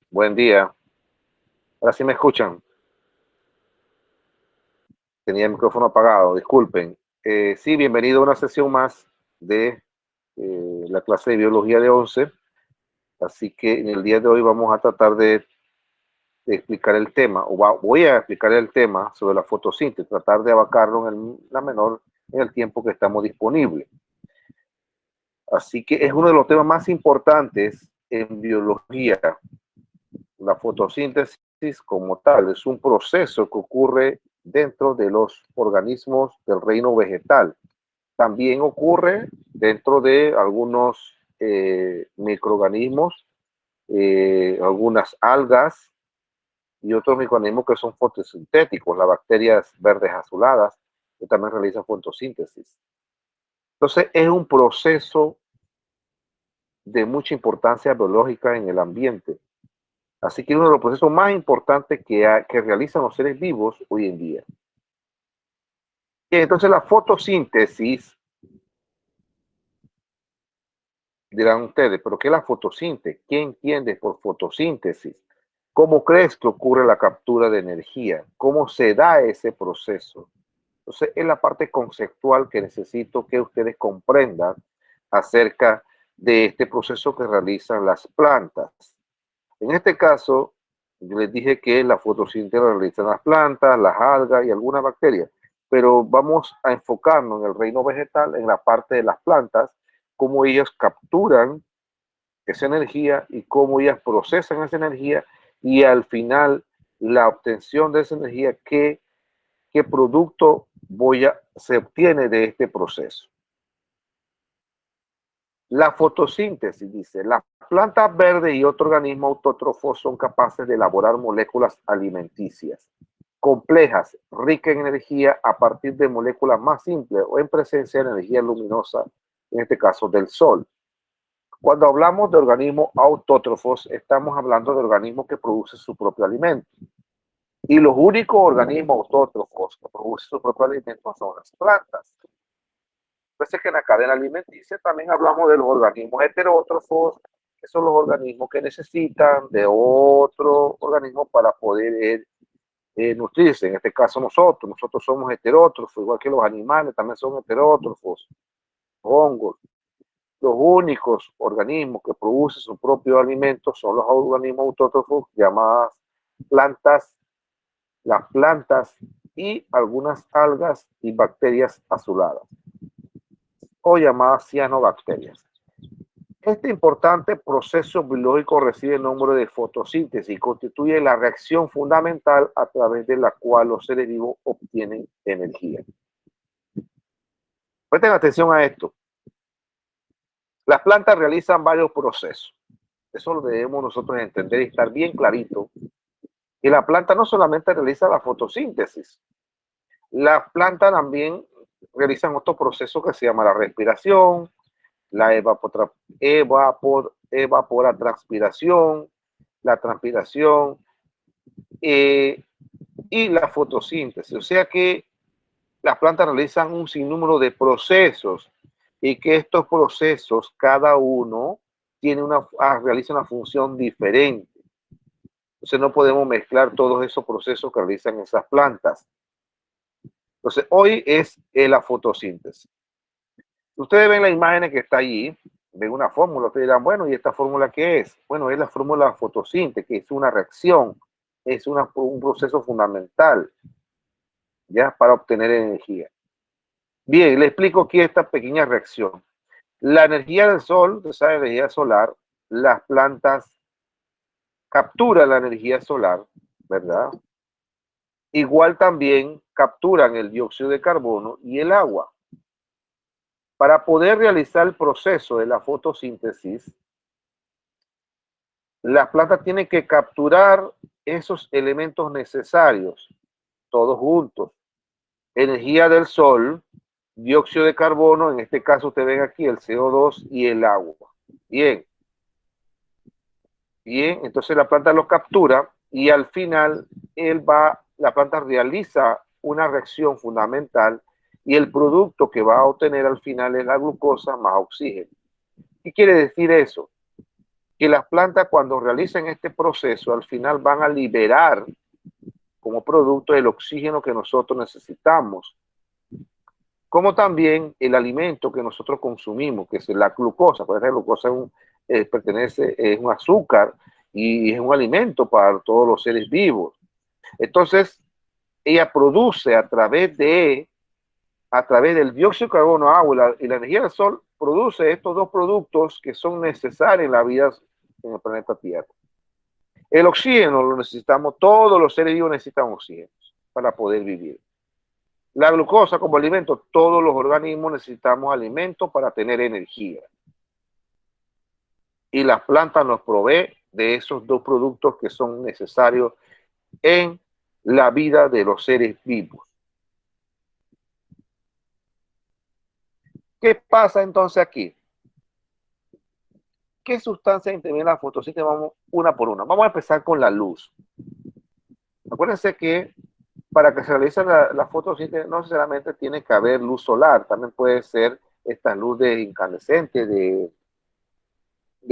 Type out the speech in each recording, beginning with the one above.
Buen día. Ahora sí me escuchan. Tenía el micrófono apagado, disculpen. Sí, bienvenido a una sesión más de la clase de biología de 11. Así que en el día de hoy vamos a tratar de explicar el tema, voy a explicar el tema sobre la fotosíntesis, tratar de abarcarlo en el tiempo que estamos disponibles. Así que es uno de los temas más importantes en biología. La fotosíntesis como tal es un proceso que ocurre dentro de los organismos del reino vegetal. También ocurre dentro de algunos microorganismos, algunas algas y otros microorganismos que son fotosintéticos, las bacterias verdes azuladas, que también realizan fotosíntesis. Entonces, es un proceso de mucha importancia biológica en el ambiente. Así que es uno de los procesos más importantes que realizan los seres vivos hoy en día. Y entonces la fotosíntesis, dirán ustedes, ¿pero qué es la fotosíntesis? ¿Qué entiendes por fotosíntesis? ¿Cómo crees que ocurre la captura de energía? ¿Cómo se da ese proceso? Entonces es la parte conceptual que necesito que ustedes comprendan acerca de este proceso que realizan las plantas. En este caso, yo les dije que la fotosíntesis la realizan las plantas, las algas y algunas bacterias, pero vamos a enfocarnos en el reino vegetal, en la parte de las plantas, cómo ellas capturan esa energía y cómo ellas procesan esa energía y al final la obtención de esa energía, qué producto se obtiene de este proceso. La fotosíntesis dice, las plantas verdes y otros organismos autótrofos son capaces de elaborar moléculas alimenticias complejas, ricas en energía a partir de moléculas más simples o en presencia de energía luminosa, en este caso del sol. Cuando hablamos de organismos autótrofos, estamos hablando de organismos que producen su propio alimento. Y los únicos organismos autótrofos que producen su propio alimento son las plantas. Entonces que en la cadena alimenticia también hablamos de los organismos heterótrofos, que son los organismos que necesitan de otro organismo para poder nutrirse. En este caso nosotros somos heterótrofos, igual que los animales también son heterótrofos, hongos. Los únicos organismos que producen su propio alimento son los organismos autótrofos llamadas plantas, las plantas y algunas algas y bacterias azuladas o llamadas cianobacterias. Este importante proceso biológico recibe el nombre de fotosíntesis y constituye la reacción fundamental a través de la cual los seres vivos obtienen energía. Presten atención a esto. Las plantas realizan varios procesos. Eso lo debemos nosotros entender y estar bien clarito. Que la planta no solamente realiza la fotosíntesis, las plantas también realizan otro proceso que se llama la respiración, la evapotranspiración, la transpiración y la fotosíntesis. O sea que las plantas realizan un sinnúmero de procesos y que estos procesos, cada uno realiza una función diferente. Entonces no podemos mezclar todos esos procesos que realizan esas plantas. Entonces hoy es la fotosíntesis. Ustedes ven la imagen que está allí, ven una fórmula, ustedes dirán, bueno, ¿y esta fórmula qué es? Bueno, es la fórmula fotosíntesis, que es una reacción, es un proceso fundamental, ¿ya? Para obtener energía. Bien, le explico aquí esta pequeña reacción. La energía del sol, esa energía solar, las plantas capturan la energía solar, ¿verdad? Igual también capturan el dióxido de carbono y el agua. Para poder realizar el proceso de la fotosíntesis, las plantas tienen que capturar esos elementos necesarios, todos juntos. Energía del sol, dióxido de carbono, en este caso ustedes ven aquí el CO2 y el agua. Bien, bien, entonces la planta lo captura y al final la planta realiza una reacción fundamental y el producto que va a obtener al final es la glucosa más oxígeno. ¿Qué quiere decir eso? que las plantas cuando realicen este proceso al final van a liberar como producto el oxígeno que nosotros necesitamos, como también el alimento que nosotros consumimos, que es la glucosa. Por ejemplo, la glucosa es un azúcar y es un alimento para todos los seres vivos. Entonces, ella produce a través del dióxido de carbono, agua y la energía del sol, produce estos dos productos que son necesarios en la vida en el planeta Tierra. El oxígeno lo necesitamos, todos los seres vivos necesitan oxígeno para poder vivir. La glucosa como alimento, todos los organismos necesitamos alimento para tener energía. Y las plantas nos proveen de esos dos productos que son necesarios en la vida de los seres vivos. ¿Qué pasa entonces aquí? ¿Qué sustancias intervienen en la fotosíntesis? Vamos una por una. Vamos a empezar con la luz. Acuérdense que para que se realice la fotosíntesis no necesariamente tiene que haber luz solar, también puede ser esta luz de incandescente, de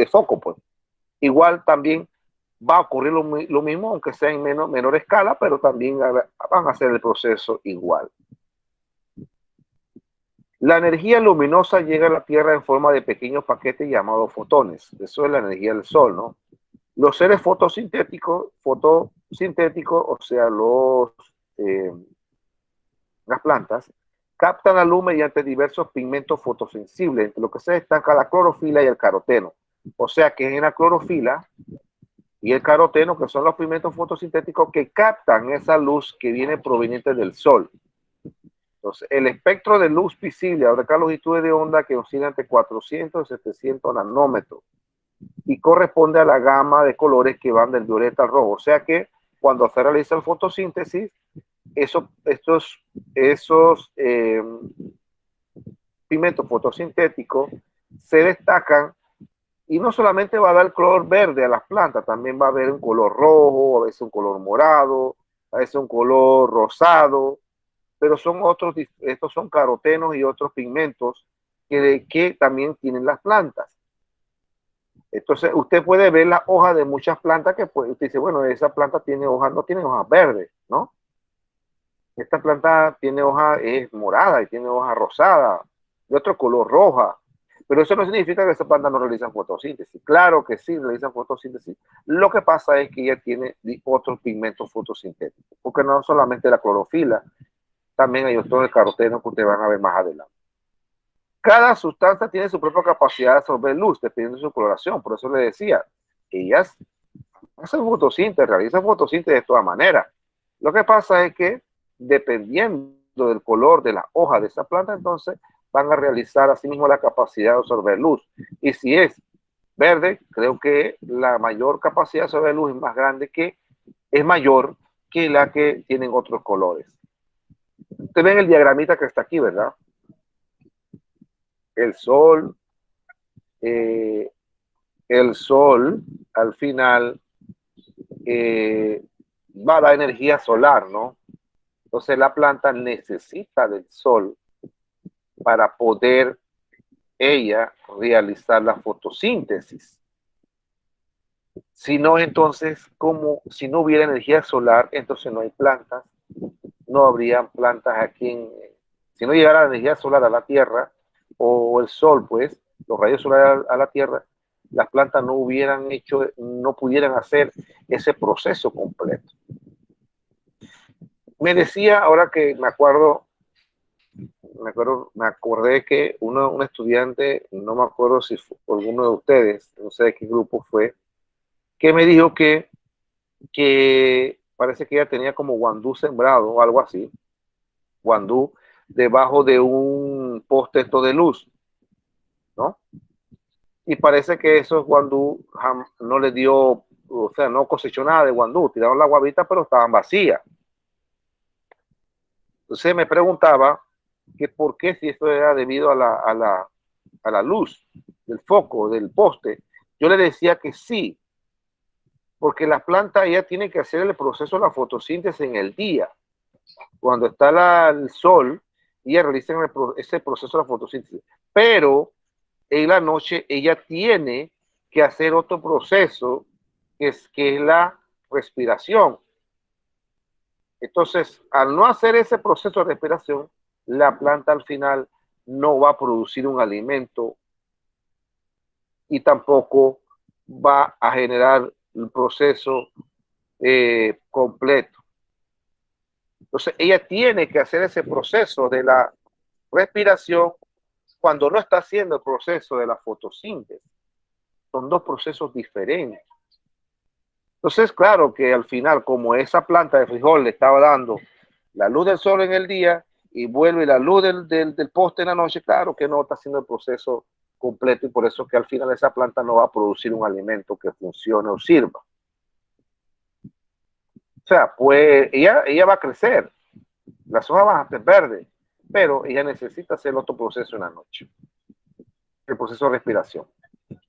foco, pues. Igual también va a ocurrir lo mismo, aunque sea en menor escala, pero también van a hacer el proceso igual. La energía luminosa llega a la Tierra en forma de pequeños paquetes llamados fotones. Eso es la energía del Sol, ¿no? Los seres fotosintéticos, o sea, las plantas, captan la luz mediante diversos pigmentos fotosensibles, entre lo que se destaca la clorofila y el caroteno. O sea que es en la clorofila y el caroteno, que son los pigmentos fotosintéticos que captan esa luz que viene proveniente del sol. Entonces, el espectro de luz visible abarca longitudes de onda que oscilan entre 400 y 700 nanómetros y corresponde a la gama de colores que van del violeta al rojo. O sea que cuando se realiza el fotosíntesis, esos pigmentos fotosintéticos se destacan y no solamente va a dar color verde a las plantas, también va a haber un color rojo, a veces un color morado, a veces un color rosado, pero estos son carotenos y otros pigmentos que también tienen las plantas. Entonces, usted puede ver las hojas de muchas plantas que usted dice, bueno, esa planta tiene hojas, no tiene hojas verdes, ¿no? Esta planta tiene hoja, es morada y tiene hoja rosada, de otro color roja. Pero eso no significa que esa planta no realiza fotosíntesis. Claro que sí realiza fotosíntesis. Lo que pasa es que ella tiene otros pigmentos fotosintéticos, porque no solamente la clorofila, también hay otros carotenos que ustedes van a ver más adelante. Cada sustancia tiene su propia capacidad de absorber luz, dependiendo de su coloración. Por eso le decía, ellas hacen fotosíntesis, realizan fotosíntesis de todas maneras. Lo que pasa es que, dependiendo del color de la hoja de esa planta, entonces van a realizar asimismo la capacidad de absorber luz. Y si es verde, creo que la mayor capacidad de absorber luz es mayor que la que tienen otros colores. Ustedes ven el diagramita que está aquí, ¿verdad? El sol, al final va a dar energía solar, ¿no? Entonces la planta necesita del sol para poder ella realizar la fotosíntesis. Si no, entonces, si no hubiera energía solar, entonces no hay plantas, no habrían plantas aquí si no llegara la energía solar a la Tierra, o el sol, pues, los rayos solares a la Tierra, las plantas no pudieran hacer ese proceso completo. Me decía, ahora que me acordé que un estudiante, no me acuerdo si fue alguno de ustedes, no sé de qué grupo fue, que me dijo que parece que ella tenía como guandú sembrado o algo así, guandú, debajo de un poste de luz, ¿no? Y parece que esos guandú no le dio, o sea, no cosechó nada de guandú, tiraron la guavita, pero estaban vacías. Entonces me preguntaba que por qué, si esto era debido a la luz del foco, del poste. Yo le decía que sí, porque las plantas ya tienen que hacer el proceso de la fotosíntesis en el día. Cuando está el sol, ella realiza ese proceso de la fotosíntesis. Pero en la noche ella tiene que hacer otro proceso que es la respiración. Entonces, al no hacer ese proceso de respiración, la planta al final no va a producir un alimento y tampoco va a generar el proceso completo. Entonces, ella tiene que hacer ese proceso de la respiración cuando no está haciendo el proceso de la fotosíntesis. Son dos procesos diferentes. Entonces, claro que al final, como esa planta de frijol le estaba dando la luz del sol en el día y vuelve la luz del poste en la noche, claro que no está haciendo el proceso completo y por eso que al final esa planta no va a producir un alimento que funcione o sirva. O sea, pues ella va a crecer, las hojas van a estar verdes, pero ella necesita hacer otro proceso en la noche, el proceso de respiración.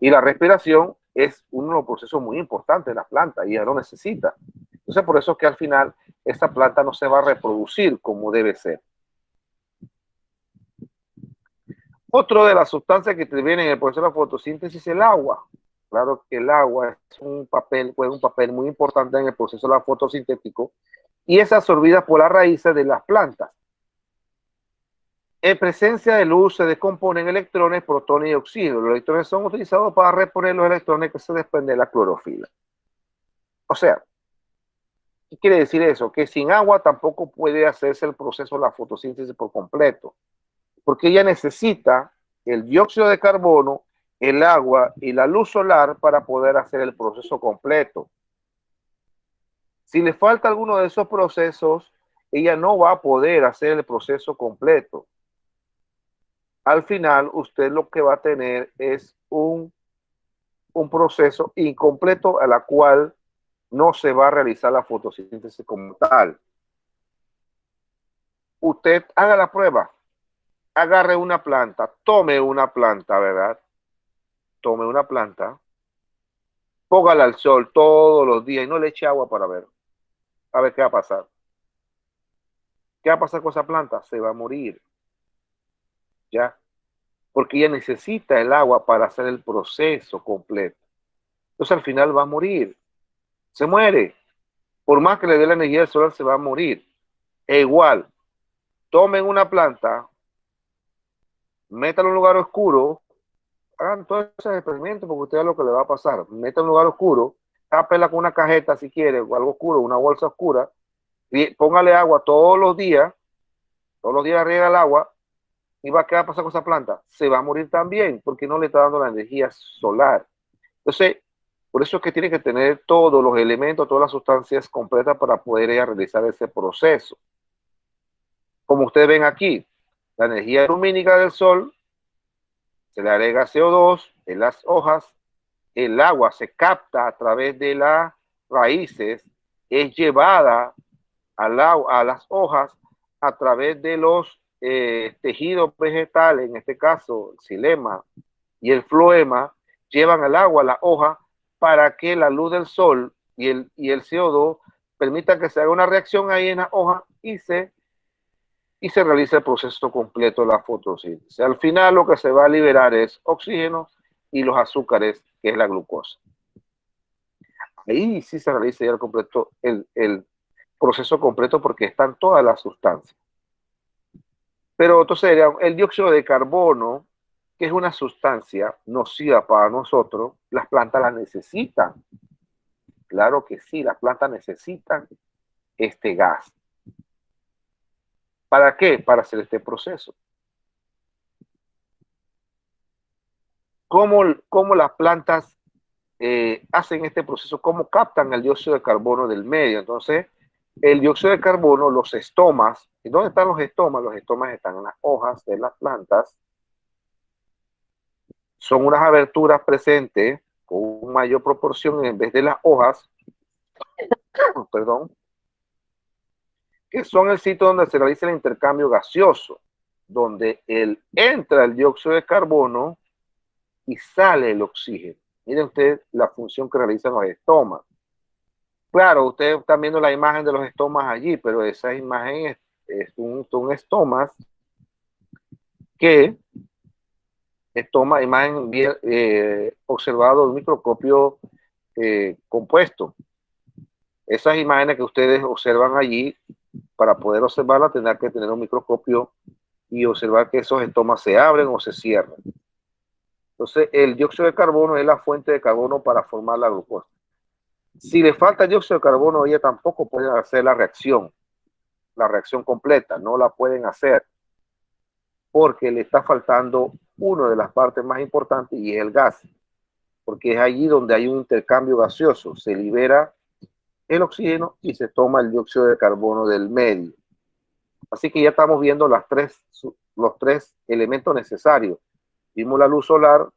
Y la respiración es uno de los procesos muy importantes de la planta y ella lo necesita. Entonces, por eso es que al final esta planta no se va a reproducir como debe ser. Otro de las sustancias que intervienen en el proceso de la fotosíntesis es el agua. Claro que el agua es juega un papel muy importante en el proceso de la fotosintético y es absorbida por las raíces de las plantas. En presencia de luz se descomponen electrones, protones y oxígenos. Los electrones son utilizados para reponer los electrones que se desprenden de la clorofila. O sea, ¿qué quiere decir eso? Que sin agua tampoco puede hacerse el proceso de la fotosíntesis por completo, porque ella necesita el dióxido de carbono, el agua y la luz solar para poder hacer el proceso completo. Si le falta alguno de esos procesos, ella no va a poder hacer el proceso completo. Al final, usted lo que va a tener es un proceso incompleto a la cual no se va a realizar la fotosíntesis como tal. Usted haga la prueba, agarre una planta, tome una planta, ¿verdad? Tome una planta, póngala al sol todos los días y no le eche agua para ver, a ver qué va a pasar. ¿Qué va a pasar con esa planta? Se va a morir, ¿ya? Porque ella necesita el agua para hacer el proceso completo. Entonces al final va a morir, se muere. Por más que le dé la energía del solar, se va a morir. E igual, tomen una planta, métalo en un lugar oscuro, hagan todos esos experimentos porque usted ve lo que le va a pasar. Métalo en un lugar oscuro, tápela con una cajeta si quiere, o algo oscuro, una bolsa oscura, y póngale agua todos los días riega el agua, y va a quedar pasar con esa planta. Se va a morir también porque no le está dando la energía solar. Entonces, por eso es que tiene que tener todos los elementos, todas las sustancias completas para poder realizar ese proceso. Como ustedes ven aquí, la energía lumínica del sol, se le agrega CO2 en las hojas, el agua se capta a través de las raíces, es llevada a las hojas a través de los tejidos vegetales, en este caso el xilema y el floema, llevan el agua a la hoja para que la luz del sol y el CO2 permitan que se haga una reacción ahí en la hoja y se realiza el proceso completo de la fotosíntesis. Al final lo que se va a liberar es oxígeno y los azúcares, que es la glucosa. Ahí sí se realiza ya el proceso completo porque están todas las sustancias. Pero entonces el dióxido de carbono, que es una sustancia nociva para nosotros, las plantas la necesitan. Claro que sí, las plantas necesitan este gas. ¿Para qué? Para hacer este proceso. ¿Cómo las plantas hacen este proceso? ¿Cómo captan el dióxido de carbono del medio? Entonces, el dióxido de carbono, los estomas, ¿y dónde están los estomas? Los estomas están en las hojas de las plantas. Son unas aberturas presentes con mayor proporción en vez de las hojas, perdón, que son el sitio donde se realiza el intercambio gaseoso, donde entra el dióxido de carbono y sale el oxígeno. Miren ustedes la función que realizan los estomas. Claro, ustedes están viendo la imagen de los estomas allí, pero esa imagen son estomas que toma imagen bien observado el microscopio compuesto. Esas imágenes que ustedes observan allí, para poder observarlas, tendrán que tener un microscopio y observar que esos estomas se abren o se cierran. Entonces, el dióxido de carbono es la fuente de carbono para formar la glucosa. Si le falta dióxido de carbono, ella tampoco puede hacer la reacción completa, no la pueden hacer, porque le está faltando una de las partes más importantes y es el gas, porque es allí donde hay un intercambio gaseoso, se libera el oxígeno y se toma el dióxido de carbono del medio. Así que ya estamos viendo los tres elementos necesarios. Vimos la luz solar,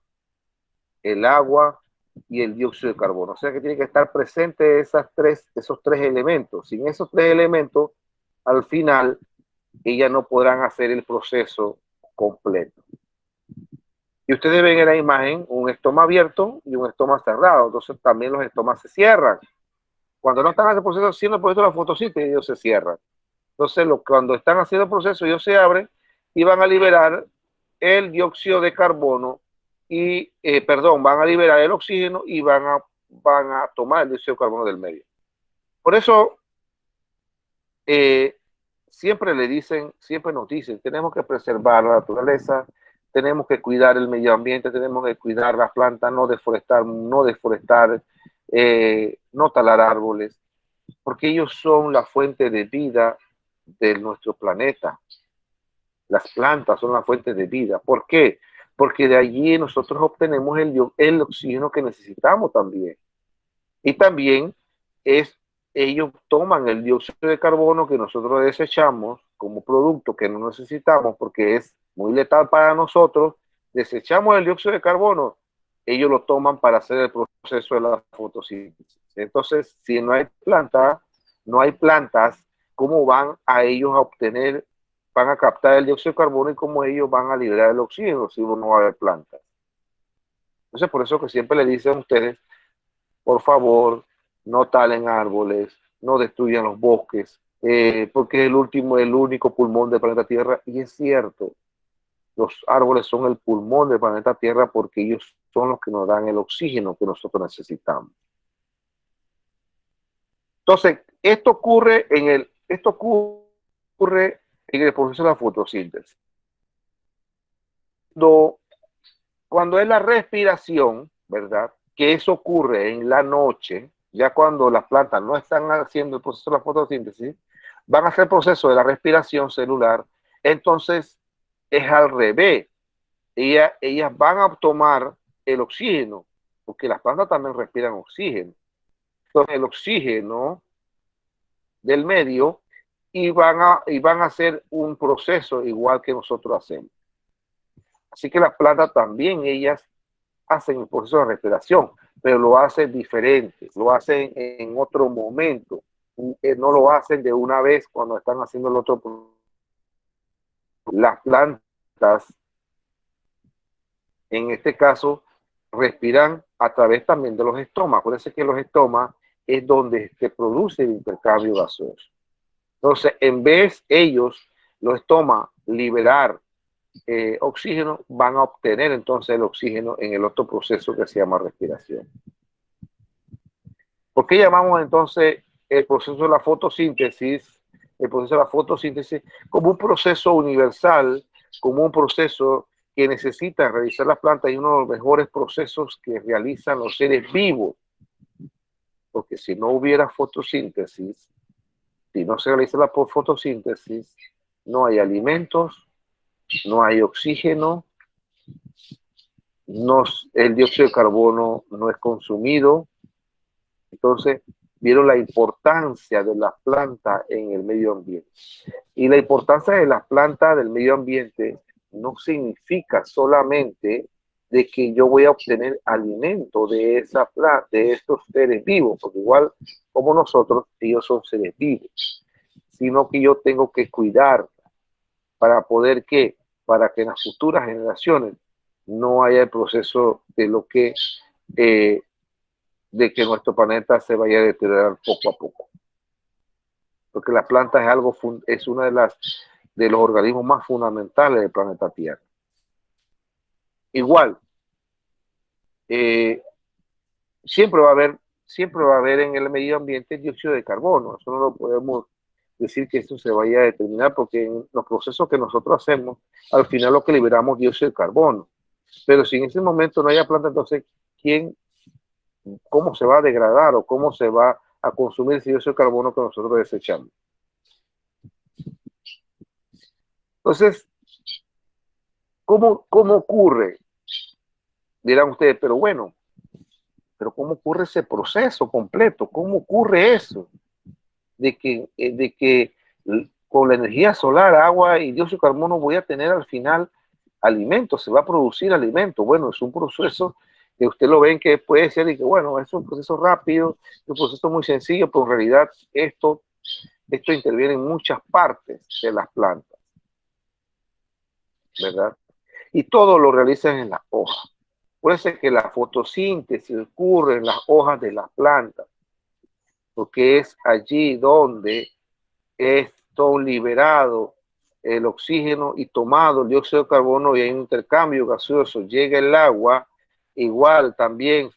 el agua y el dióxido de carbono. O sea que tiene que estar presente esos tres elementos. Sin esos tres elementos, al final, ellas no podrán hacer el proceso completo. Y ustedes ven en la imagen un estoma abierto y un estoma cerrado. Entonces también los estomas se cierran. Cuando no están haciendo el proceso de la fotosíntesis, ellos se cierran. Entonces, cuando están haciendo el proceso, ellos se abren y van a liberar el dióxido de carbono y, van a liberar el oxígeno y van a tomar el dióxido de carbono del medio. Por eso, siempre nos dicen, tenemos que preservar la naturaleza, tenemos que cuidar el medio ambiente, tenemos que cuidar las plantas, no deforestar, no talar árboles, porque ellos son la fuente de vida de nuestro planeta. Las plantas son la fuente de vida. ¿Por qué? Porque de allí nosotros obtenemos el oxígeno que necesitamos también. Y también ellos toman el dióxido de carbono que nosotros desechamos como producto que no necesitamos porque es muy letal para nosotros. Desechamos el dióxido de carbono, ellos lo toman para hacer el proceso de la fotosíntesis. Entonces, si no hay plantas, ¿cómo van a ellos a obtener, van a captar el dióxido de carbono y cómo ellos van a liberar el oxígeno si no va a haber plantas? Entonces, por eso que siempre le dicen a ustedes, por favor, no talen árboles, no destruyan los bosques, porque es el único pulmón del planeta Tierra, y es cierto, los árboles son el pulmón del planeta Tierra porque ellos son los que nos dan el oxígeno que nosotros necesitamos. Entonces, esto ocurre en el proceso de la fotosíntesis. Cuando es la respiración, ¿verdad? Que eso ocurre en la noche, ya cuando las plantas no están haciendo el proceso de la fotosíntesis, van a hacer el proceso de la respiración celular, entonces es al revés. Ellas van a tomar el oxígeno, porque las plantas también respiran oxígeno. Entonces el oxígeno del medio y van a hacer un proceso igual que nosotros hacemos. Así que las plantas también, ellas hacen el proceso de respiración, pero lo hacen diferente, lo hacen en otro momento, no lo hacen de una vez cuando están haciendo el otro proceso. Las plantas, en este caso, respiran a través también de los estomas. Por eso es que los estomas es donde se produce el intercambio gaseoso. Entonces, en vez ellos, los estomas, liberar oxígeno, van a obtener entonces el oxígeno en el otro proceso que se llama respiración. ¿Por qué llamamos entonces el proceso de la fotosíntesis, como un proceso universal, como un proceso que necesita realizar las plantas y uno de los mejores procesos que realizan los seres vivos? Porque si no hubiera fotosíntesis, si no se realiza la fotosíntesis, no hay alimentos, no hay oxígeno, el dióxido de carbono no es consumido. Entonces, vieron la importancia de las plantas en el medio ambiente. Y la importancia de las plantas del medio ambiente no significa solamente de que yo voy a obtener alimento de estos seres vivos, porque igual como nosotros, ellos son seres vivos, sino que yo tengo que cuidar para poder para que en las futuras generaciones no haya el proceso de que nuestro planeta se vaya a deteriorar poco a poco. Porque la planta es una de los organismos más fundamentales del planeta Tierra. Igual, eh, siempre va a haber, siempre va a haber en el medio ambiente dióxido de carbono. Eso no lo podemos decir que esto se vaya a determinar porque en los procesos que nosotros hacemos, al final lo que liberamos es dióxido de carbono. Pero si en ese momento no haya planta, entonces, ¿quién, cómo se va a degradar o cómo se va a consumir ese dióxido de carbono que nosotros desechamos? Entonces, ¿cómo ocurre? Dirán ustedes, pero bueno, pero ¿cómo ocurre ese proceso completo? ¿Cómo ocurre eso? De que con la energía solar, agua y dióxido de carbono voy a tener al final alimentos, se va a producir alimento. Bueno, es un proceso que usted lo ven que puede ser y que bueno, es un proceso rápido, un proceso muy sencillo, pero en realidad esto interviene en muchas partes de las plantas, ¿verdad? Y todo lo realizan en las hojas. Puede ser que la fotosíntesis ocurre en las hojas de las plantas, porque es allí donde es todo liberado el oxígeno y tomado el dióxido de carbono y hay un intercambio gaseoso, llega el agua, igual también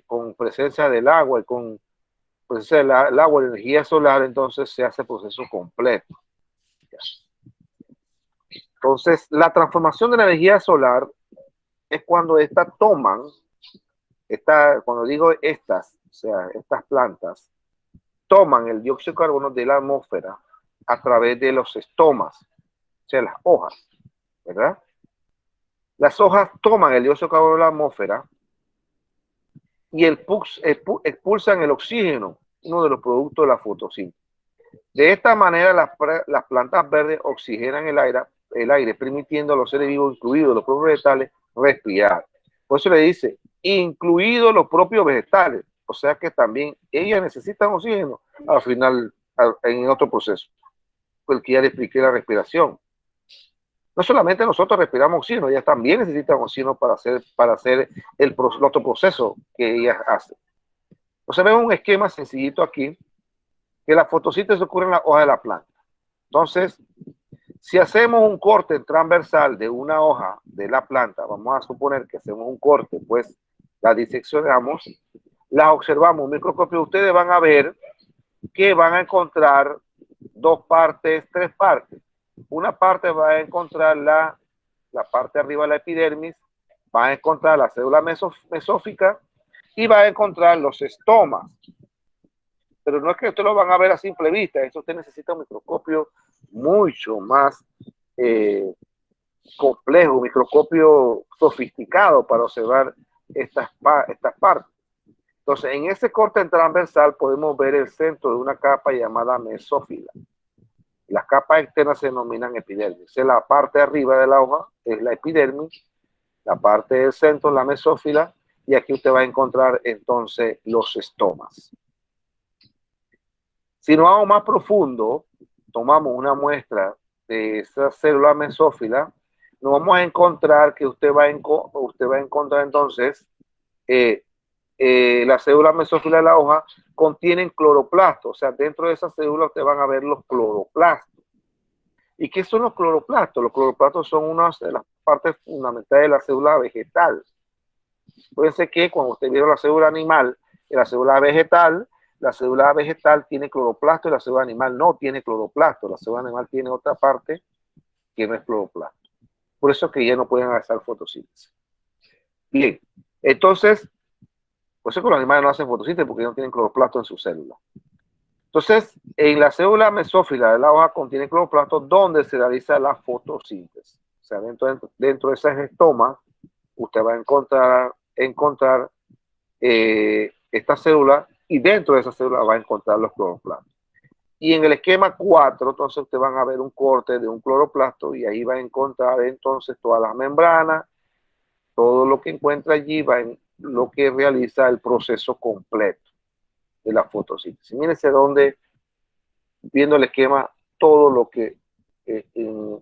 con presencia del agua y con presencia del agua, la energía solar, entonces se hace el proceso completo. Entonces, la transformación de la energía solar es cuando estas toman, cuando digo estas, o sea, estas plantas, toman el dióxido de carbono de la atmósfera a través de los estomas, o sea, las hojas, ¿verdad? Las hojas toman el dióxido de carbono de la atmósfera y expulsan el oxígeno, uno de los productos de la fotosíntesis. De esta manera, las plantas verdes oxigenan el aire, permitiendo a los seres vivos, incluidos los propios vegetales, respirar. Por eso le dice, incluidos los propios vegetales. O sea que también ellas necesitan oxígeno al final, en otro proceso. El que ya le expliqué la respiración. No solamente nosotros respiramos oxígeno, ellas también necesitan oxígeno para hacer el otro proceso que ellas hacen. Entonces vemos un esquema sencillito aquí, que la fotosíntesis ocurre en la hoja de la planta. Entonces, si hacemos un corte transversal de una hoja de la planta, vamos a suponer que hacemos un corte, pues la diseccionamos, la observamos en microscopio, ustedes van a ver que van a encontrar dos partes, tres partes. Una parte va a encontrar la parte de arriba de la epidermis, va a encontrar la célula mesófica y va a encontrar los estomas. Pero no es que ustedes lo van a ver a simple vista, eso usted necesita un microscopio mucho más complejo, un microscopio sofisticado para observar estas partes. Entonces, en ese corte transversal podemos ver el centro de una capa llamada mesófila. Las capas externas se denominan epidermis. La parte de arriba de la hoja es la epidermis, la parte del centro la mesófila, y aquí usted va a encontrar entonces los estomas. Si nos vamos más profundo, tomamos una muestra de esa célula mesófila, nos vamos a encontrar que usted va a encontrar entonces la célula mesófila de la hoja contienen cloroplastos, o sea, dentro de esa célula ustedes van a ver los cloroplastos. ¿Y qué son los cloroplastos? Los cloroplastos son una de las partes fundamentales de la célula vegetal. Puede ser que cuando usted vio la célula animal y la célula vegetal tiene cloroplasto y la célula animal no tiene cloroplasto. La célula animal tiene otra parte que no es cloroplasto. Por eso es que ya no pueden hacer fotosíntesis. Bien, entonces, por eso que los animales no hacen fotosíntesis porque no tienen cloroplasto en su célula. Entonces, en la célula mesófila de la hoja contiene cloroplasto donde se realiza la fotosíntesis. O sea, dentro de esas estomas, usted va a encontrar esta célula y dentro de esa célula va a encontrar los cloroplastos. Y en el esquema 4, entonces ustedes van a ver un corte de un cloroplasto y ahí va a encontrar entonces todas las membranas, todo lo que encuentra allí va en lo que realiza el proceso completo de la fotosíntesis. Mírense donde, viendo el esquema, todo lo que,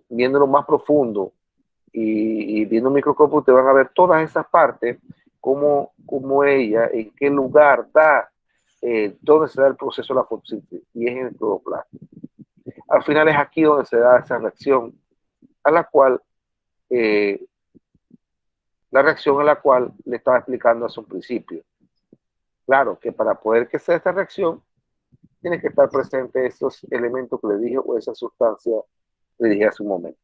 viéndolo más profundo y viendo el microscopio, ustedes van a ver todas esas partes, cómo ella, en qué lugar da, dónde se da el proceso de la fotosíntesis, y es en el cloroplasto. Al final es aquí donde se da esa reacción, a la cual la reacción en la cual le estaba explicando hace un principio. Claro que para poder que sea esta reacción, tiene que estar presente esos elementos que le dije o esa sustancia que le dije hace un momento.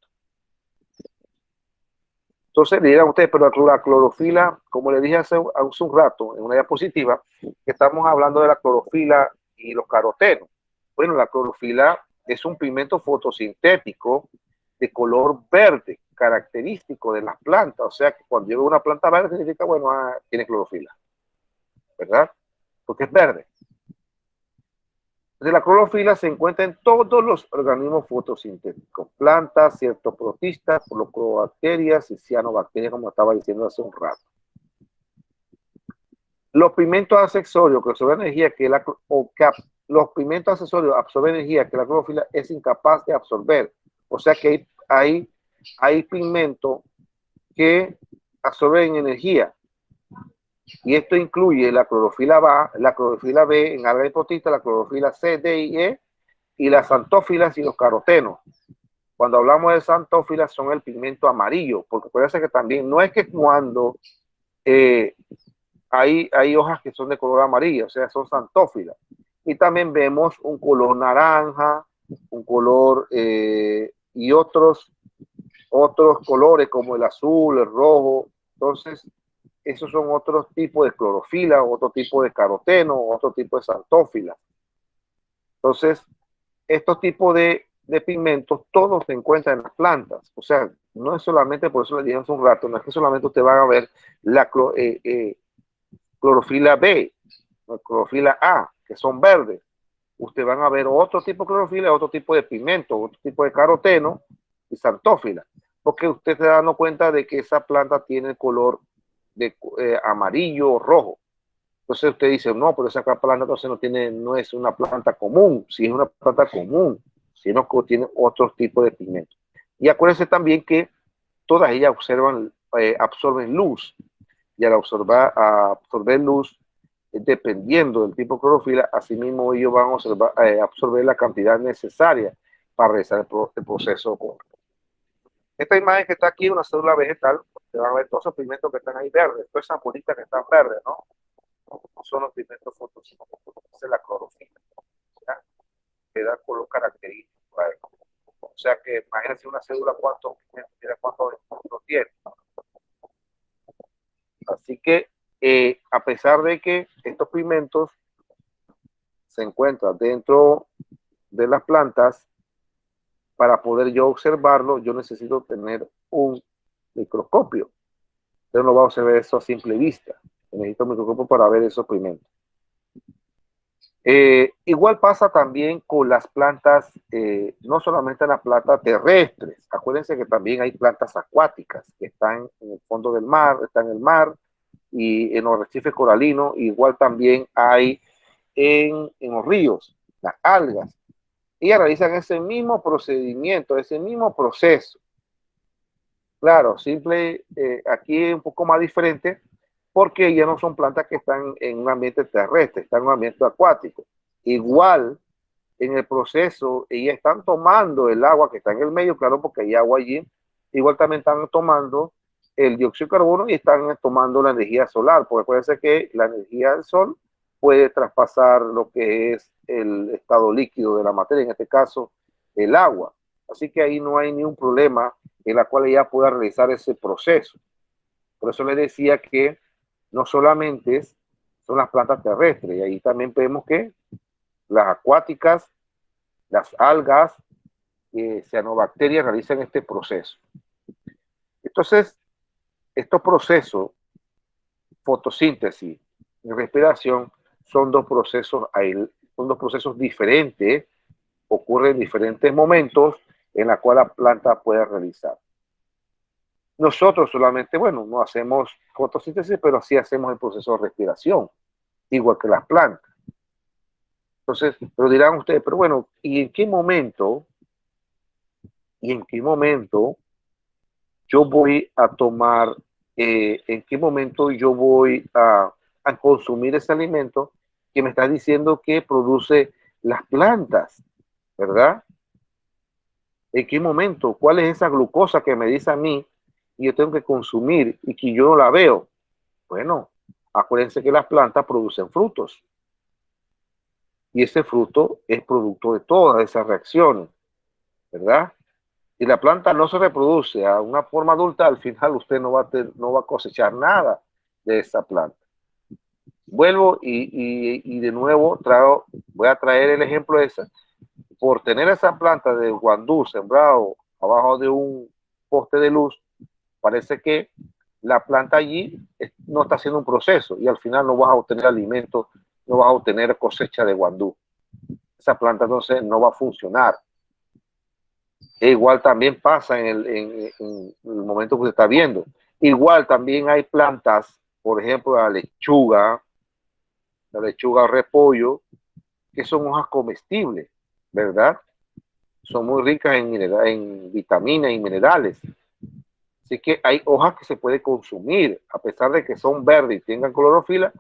Entonces le dirán ustedes, pero la clorofila, como le dije hace un rato en una diapositiva, que estamos hablando de la clorofila y los carotenos. Bueno, la clorofila es un pigmento fotosintético de color verde, característico de las plantas. O sea que cuando yo veo una planta verde significa, bueno, tiene clorofila, ¿verdad? Porque es verde. Entonces, la clorofila se encuentra en todos los organismos fotosintéticos, plantas, ciertos protistas, clorobacterias y cianobacterias, como estaba diciendo hace un rato. Los pigmentos accesorios que absorben energía los pigmentos accesorios absorben energía que la clorofila es incapaz de absorber. O sea que hay pigmentos que absorben energía. Y esto incluye la clorofila B en alga hipotista, la clorofila C, D y E, y las xantófilas y los carotenos. Cuando hablamos de xantófilas son el pigmento amarillo, porque parece que también no es que cuando hay hojas que son de color amarillo, o sea, son xantófilas. Y también vemos un color naranja, un color y otros colores como el azul, el rojo. Entonces, esos son otros tipos de clorofila, otro tipo de caroteno, otro tipo de xantófila. Entonces, estos tipos de pigmentos todos se encuentran en las plantas. O sea, no es solamente, por eso le dije hace un rato, no es que solamente usted va a ver la clorofila B, la clorofila A, que son verdes. Usted van a ver otro tipo de clorofila, otro tipo de pigmento, otro tipo de caroteno y xantófila. Porque usted se da dando cuenta de que esa planta tiene el color de amarillo o rojo. Entonces usted dice, no, pero esa planta entonces no es una planta común, si es una planta común, sino que tiene otros tipos de pigmentos. Y acuérdense también que todas ellas absorben luz, y al absorber luz, dependiendo del tipo de clorofila, asimismo ellos van a absorber la cantidad necesaria para realizar el proceso. Esta imagen que está aquí, una célula vegetal, se van a ver todos esos pigmentos que están ahí verdes, todas esas bolitas que están verdes, ¿no? Son los pigmentos fotosintéticos, es la clorofila, ¿ya? Que da color característico a él. O sea que imagínense una célula cuántos pigmentos tiene. Así que a pesar de que estos pigmentos se encuentran dentro de las plantas, para poder yo observarlo, yo necesito tener un microscopio. Usted no va a observar eso a simple vista. Necesito un microscopio para ver esos pigmentos. Igual pasa también con las plantas, no solamente las plantas terrestres. Acuérdense que también hay plantas acuáticas que están en el fondo del mar, están en el mar y en los arrecifes coralinos. Igual también hay en los ríos, las algas. Ellas realizan ese mismo procedimiento, ese mismo proceso. Claro, aquí es un poco más diferente porque ya no son plantas que están en un ambiente terrestre, están en un ambiente acuático. Igual, en el proceso, ellas están tomando el agua que está en el medio, claro, porque hay agua allí. Igual también están tomando el dióxido de carbono y están tomando la energía solar, porque puede ser que la energía del sol puede traspasar lo que es el estado líquido de la materia, en este caso, el agua. Así que ahí no hay ningún problema en la cual ella pueda realizar ese proceso. Por eso le decía que no solamente son las plantas terrestres, y ahí también vemos que las acuáticas, las algas, cianobacterias realizan este proceso. Entonces, estos procesos, fotosíntesis y respiración, son dos procesos diferentes, ocurren en diferentes momentos en la cual la planta puede realizar. Nosotros solamente, bueno, no hacemos fotosíntesis, pero sí hacemos el proceso de respiración, igual que las plantas. Entonces, pero dirán ustedes, pero bueno, ¿y en qué momento yo voy a tomar, en qué momento yo voy a consumir ese alimento que me está diciendo que produce las plantas, ¿verdad? ¿En qué momento? ¿Cuál es esa glucosa que me dice a mí y yo tengo que consumir y que yo no la veo. Bueno, acuérdense que las plantas producen frutos y ese fruto es producto de todas esas reacciones, ¿verdad? Y la planta no se reproduce a una forma adulta, al final usted no va a cosechar nada de esa planta. Vuelvo y de nuevo voy a traer el ejemplo ese. Por tener esa planta de guandú sembrado abajo de un poste de luz, parece que la planta allí no está haciendo un proceso y al final no vas a obtener alimento, no vas a obtener cosecha de guandú. Esa planta entonces no va a funcionar. E igual también pasa en el momento que usted está viendo. Igual también hay plantas, por ejemplo, la lechuga o repollo, que son hojas comestibles, ¿verdad? Son muy ricas en vitaminas y minerales. Así que hay hojas que se puede consumir, a pesar de que son verdes y tengan clorofila.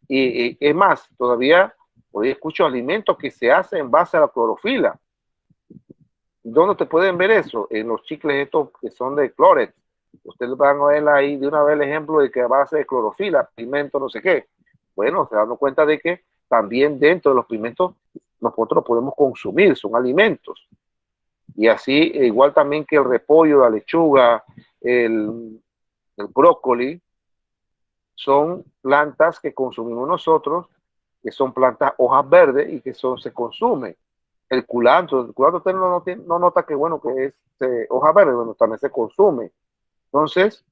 Y es más, todavía hoy escucho alimentos que se hacen en base a la clorofila. ¿Dónde te pueden ver eso? En los chicles estos que son de Clorets. Ustedes van a ver ahí de una vez el ejemplo de que a base de clorofila, pigmento, no sé qué. Bueno, se dan cuenta de que también dentro de los pigmentos nosotros podemos consumir, son alimentos. Y así, igual también que el repollo, la lechuga, el brócoli, son plantas que consumimos nosotros, que son plantas hojas verdes y que se consumen. El culantro usted no nota que bueno, que es hoja verde, bueno, también se consume. Entonces,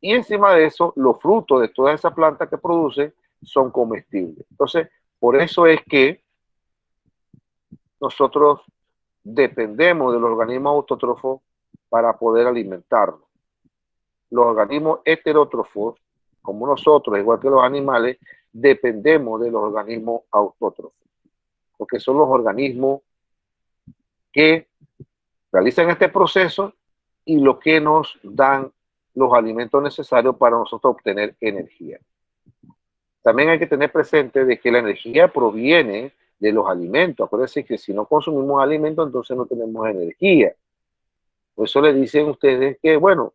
y encima de eso, los frutos de toda esa planta que produce son comestibles. Entonces, por eso es que nosotros dependemos de los organismos autótrofos para poder alimentarnos. Los organismos heterótrofos, como nosotros, igual que los animales, dependemos de los organismos autótrofos, porque son los organismos que realizan este proceso y lo que nos dan los alimentos necesarios para nosotros obtener energía. También hay que tener presente de que la energía proviene de los alimentos. Acuérdense que si no consumimos alimentos, entonces no tenemos energía. Por eso le dicen ustedes que, bueno,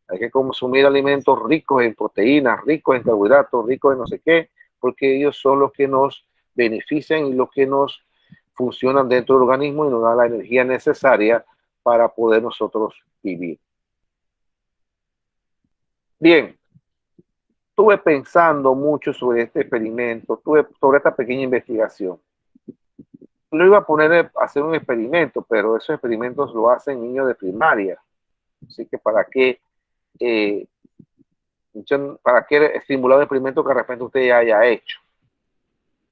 hay que consumir alimentos ricos en proteínas, ricos en carbohidratos, ricos en no sé qué, porque ellos son los que nos benefician y los que nos funcionan dentro del organismo y nos dan la energía necesaria para poder nosotros vivir. Bien, estuve pensando mucho sobre este experimento, sobre esta pequeña investigación. Lo iba a poner a hacer un experimento, pero esos experimentos lo hacen niños de primaria. Así que eh, para qué estimular un experimento que de repente usted ya haya hecho.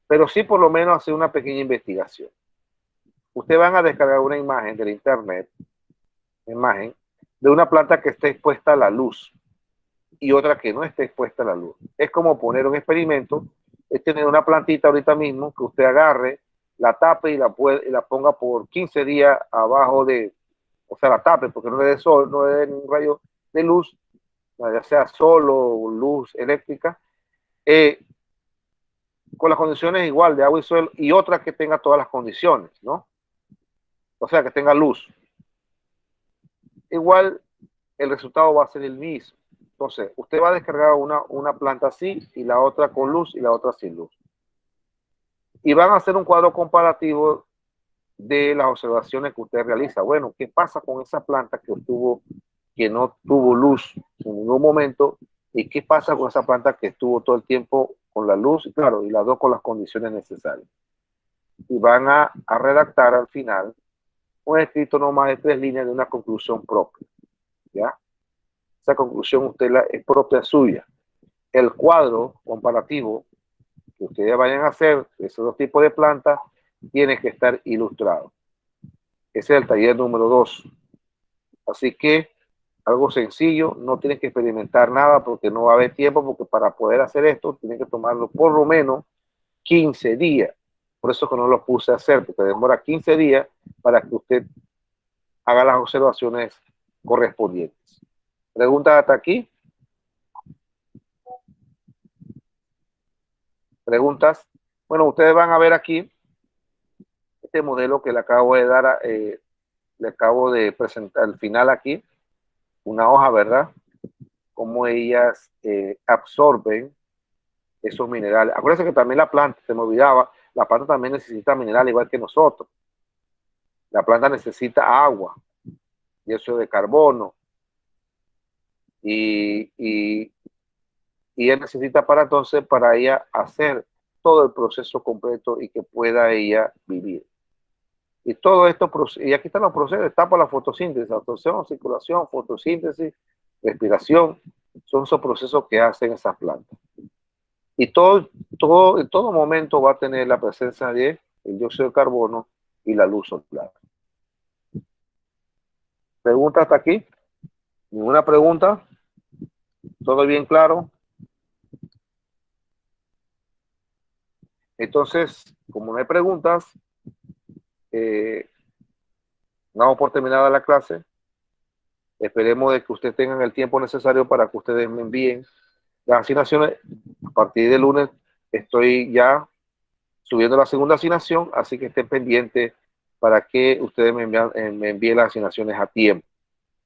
Pero sí por lo menos hacer una pequeña investigación. Ustedes van a descargar una imagen del internet, imagen de una planta que esté expuesta a la luz y otra que no esté expuesta a la luz. Es como poner un experimento, es tener una plantita ahorita mismo que usted agarre, la tape y la ponga por 15 días abajo o sea, la tape porque no le dé sol, no le dé ningún rayo de luz, ya sea sol o luz eléctrica, con las condiciones igual de agua y suelo, y otra que tenga todas las condiciones, ¿no? O sea, que tenga luz. Igual el resultado va a ser el mismo. Entonces, usted va a descargar una planta así y la otra con luz y la otra sin luz. Y van a hacer un cuadro comparativo de las observaciones que usted realiza. Bueno, ¿qué pasa con esa planta que no tuvo luz en ningún momento? ¿Y qué pasa con esa planta que estuvo todo el tiempo con la luz? Y claro, y las dos con las condiciones necesarias. Y van a redactar al final un escrito no más de 3 líneas de una conclusión propia. ¿Ya? Esa conclusión es propia suya. El cuadro comparativo que ustedes vayan a hacer de esos dos tipos de plantas tiene que estar ilustrado. Ese es el taller número 2. Así que algo sencillo, no tienen que experimentar nada porque no va a haber tiempo, porque para poder hacer esto tienen que tomarlo por lo menos 15 días. Por eso que no lo puse a hacer, porque demora 15 días para que usted haga las observaciones correspondientes. ¿Preguntas hasta aquí? ¿Preguntas? Bueno, ustedes van a ver aquí este modelo que le acabo de dar, le acabo de presentar al final aquí, una hoja, ¿verdad? cómo ellas absorben esos minerales. Acuérdense que también la planta, se me olvidaba, la planta también necesita minerales igual que nosotros. La planta necesita agua, dióxido de carbono, y, y, y ella necesita para entonces, para ella hacer todo el proceso completo y que pueda ella vivir. Y todo esto, y aquí están los procesos, está para la fotosíntesis, absorción, circulación, fotosíntesis, respiración, son esos procesos que hacen esas plantas. Y en todo momento va a tener la presencia de el dióxido de carbono y la luz solar. ¿Pregunta hasta aquí? ¿Ninguna pregunta? ¿Todo bien claro? Entonces, como no hay preguntas, damos por terminada la clase. Esperemos de que ustedes tengan el tiempo necesario para que ustedes me envíen las asignaciones. A partir del lunes estoy ya subiendo la segunda asignación, así que estén pendientes para que ustedes me envíen las asignaciones a tiempo.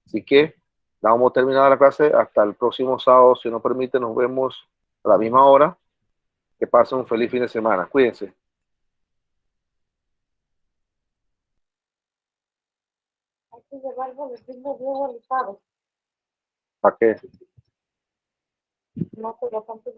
Así que damos terminada la clase. Hasta el próximo sábado, si nos permite, nos vemos a la misma hora. Que pasen un feliz fin de semana. Cuídense. Hay que llevarlo de ritmo bien realizado. ¿Para qué? No sé, bastante